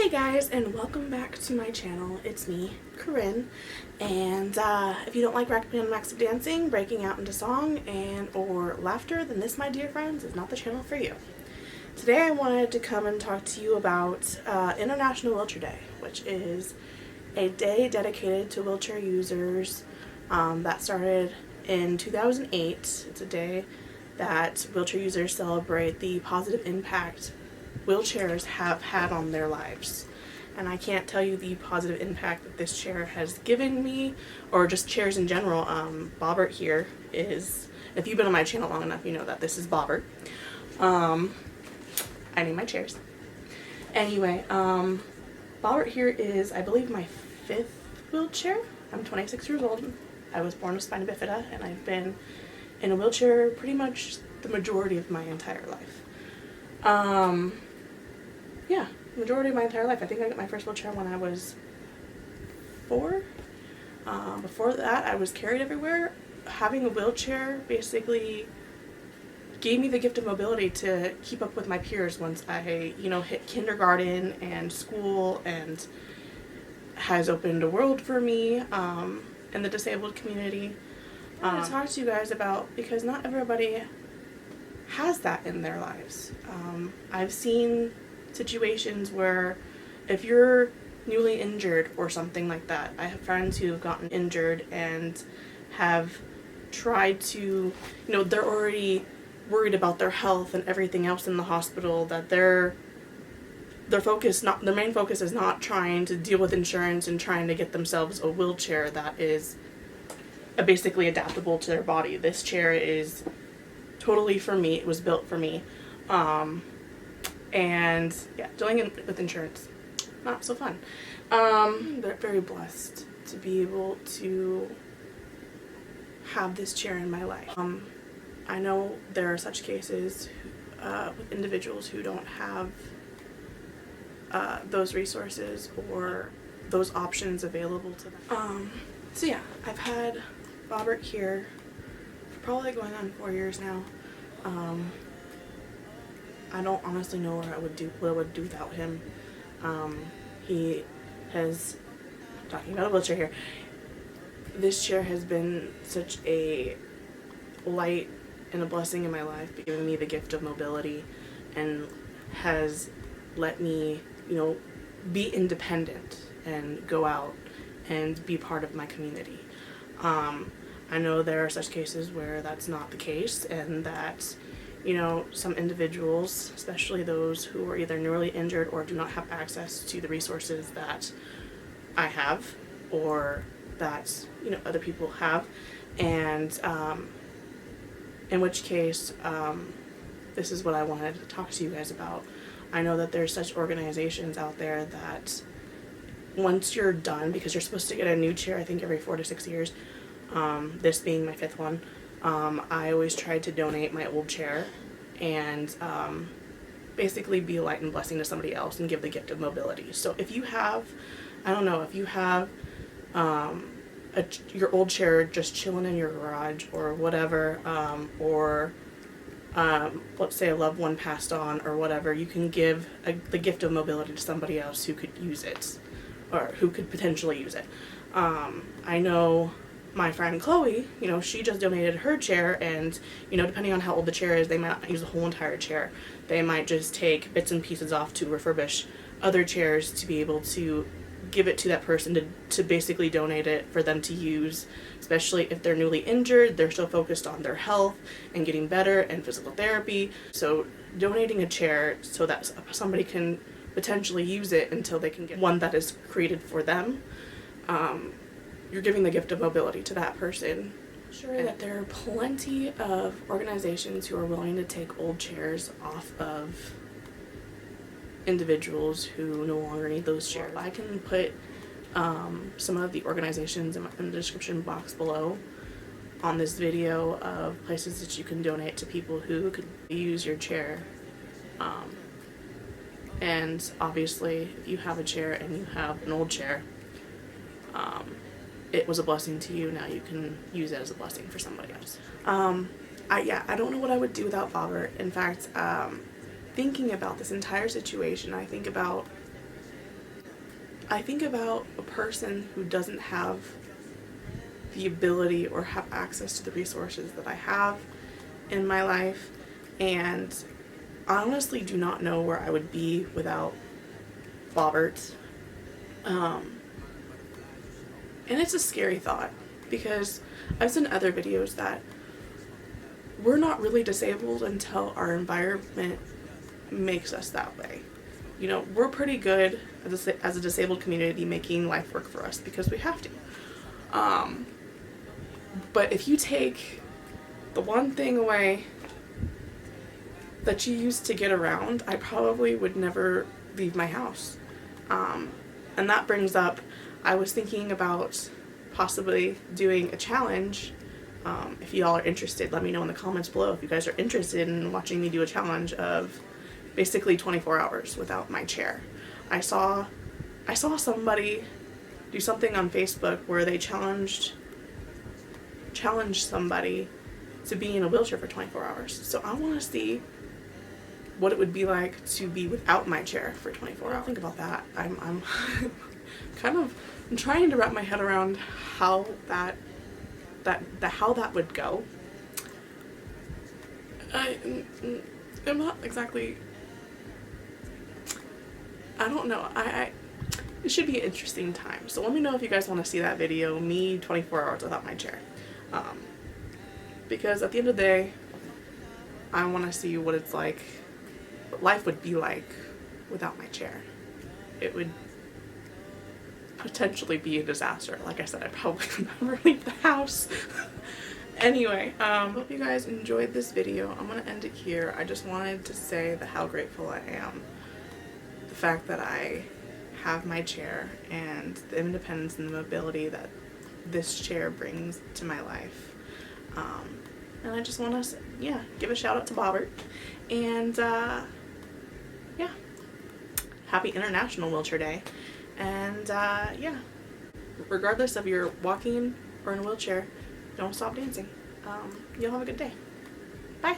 Hi guys, and welcome back to my channel. It's me, Corinne, and if you don't like romantic dancing, breaking out into song, or laughter, then this, my dear friends, is not the channel for you. Today I wanted to come and talk to you about International Wheelchair Day, which is a day dedicated to wheelchair users that started in 2008. It's a day that wheelchair users celebrate the positive impact wheelchairs have had on their lives. And I can't tell you the positive impact that this chair has given me, or just chairs in general. Bobert here is, if you've been on my channel long enough, you know that this is Bobert. I name my chairs. Anyway, Bobert here is, I believe, my 5th wheelchair. I'm 26 years old. I was born with spina bifida, and I've been in a wheelchair pretty much the majority of my entire life. Yeah, majority of my entire life. I think I got my first wheelchair when I was 4. Before that, I was carried everywhere. Having a wheelchair basically gave me the gift of mobility to keep up with my peers once I, hit kindergarten and school, and has opened a world for me in the disabled community. I want to talk to you guys about, because not everybody has that in their lives. I've seen situations where if you're newly injured or something like that, I have friends who have gotten injured and have tried to, they're already worried about their health and everything else in the hospital, that their main focus is not trying to deal with insurance and trying to get themselves a wheelchair that is basically adaptable to their body. This chair is totally for me. It was built for me. And yeah, dealing with insurance, not so fun. But very blessed to be able to have this chair in my life. I know there are such cases with individuals who don't have those resources or those options available to them. So yeah, I've had Bobert here for probably going on 4 years now. I don't honestly know what I would do without him. He has, talking about a wheelchair here, this chair has been such a light and a blessing in my life, giving me the gift of mobility, and has let me, be independent and go out and be part of my community. I know there are such cases where that's not the case, and that some individuals, especially those who are either newly injured or do not have access to the resources that I have, or that other people have, and in which case this is what I wanted to talk to you guys about. I know that there's such organizations out there that once you're done, because you're supposed to get a new chair I think every 4 to 6 years, this being my 5th one, I always tried to donate my old chair and basically be a light and blessing to somebody else and give the gift of mobility. So if you have, if you have your old chair just chilling in your garage or whatever, or let's say a loved one passed on or whatever, you can give the gift of mobility to somebody else who could use it, or who could potentially use it. I know my friend Chloe, she just donated her chair, and depending on how old the chair is, they might not use the whole entire chair. They might just take bits and pieces off to refurbish other chairs to be able to give it to that person to basically donate it for them to use, especially if they're newly injured. They're so focused on their health and getting better and physical therapy. So donating a chair so that somebody can potentially use it until they can get one that is created for them, you're giving the gift of mobility to that person. I'm sure that there are plenty of organizations who are willing to take old chairs off of individuals who no longer need those chairs. I can put some of the organizations in the description box below on this video of places that you can donate to people who could use your chair. And obviously, if you have a chair and you have an old chair, it was a blessing to you. Now you can use it as a blessing for somebody else. I don't know what I would do without Bobert. In fact, thinking about this entire situation, I think about I think about a person who doesn't have the ability or have access to the resources that I have in my life, and I honestly do not know where I would be without Bobert. And it's a scary thought, because I've seen other videos that we're not really disabled until our environment makes us that way. You know, we're pretty good as a disabled community making life work for us because we have to. But if you take the one thing away that you used to get around, I probably would never leave my house. And that brings up, I was thinking about possibly doing a challenge. If y'all are interested, let me know in the comments below if you guys are interested in watching me do a challenge of basically 24 hours without my chair. I saw somebody do something on Facebook where they challenged somebody to be in a wheelchair for 24 hours. So I want to see what it would be like to be without my chair for 24 hours. Think about that. I'm I'm trying to wrap my head around how that would go. I'm not exactly, I don't know. It should be an interesting time. So let me know if you guys want to see that video, me 24 hours without my chair. Because at the end of the day, I want to see what it's like, what life would be like without my chair. It would potentially be a disaster. Like I said, I probably would never leave the house. Anyway, hope you guys enjoyed this video. I'm gonna end it here. I just wanted to say how grateful I am. The fact that I have my chair and the independence and the mobility that this chair brings to my life. And I just want to, give a shout out to Bobert. And, happy International Wheelchair Day. And, regardless of you're walking or in a wheelchair, don't stop dancing. You'll have a good day. Bye.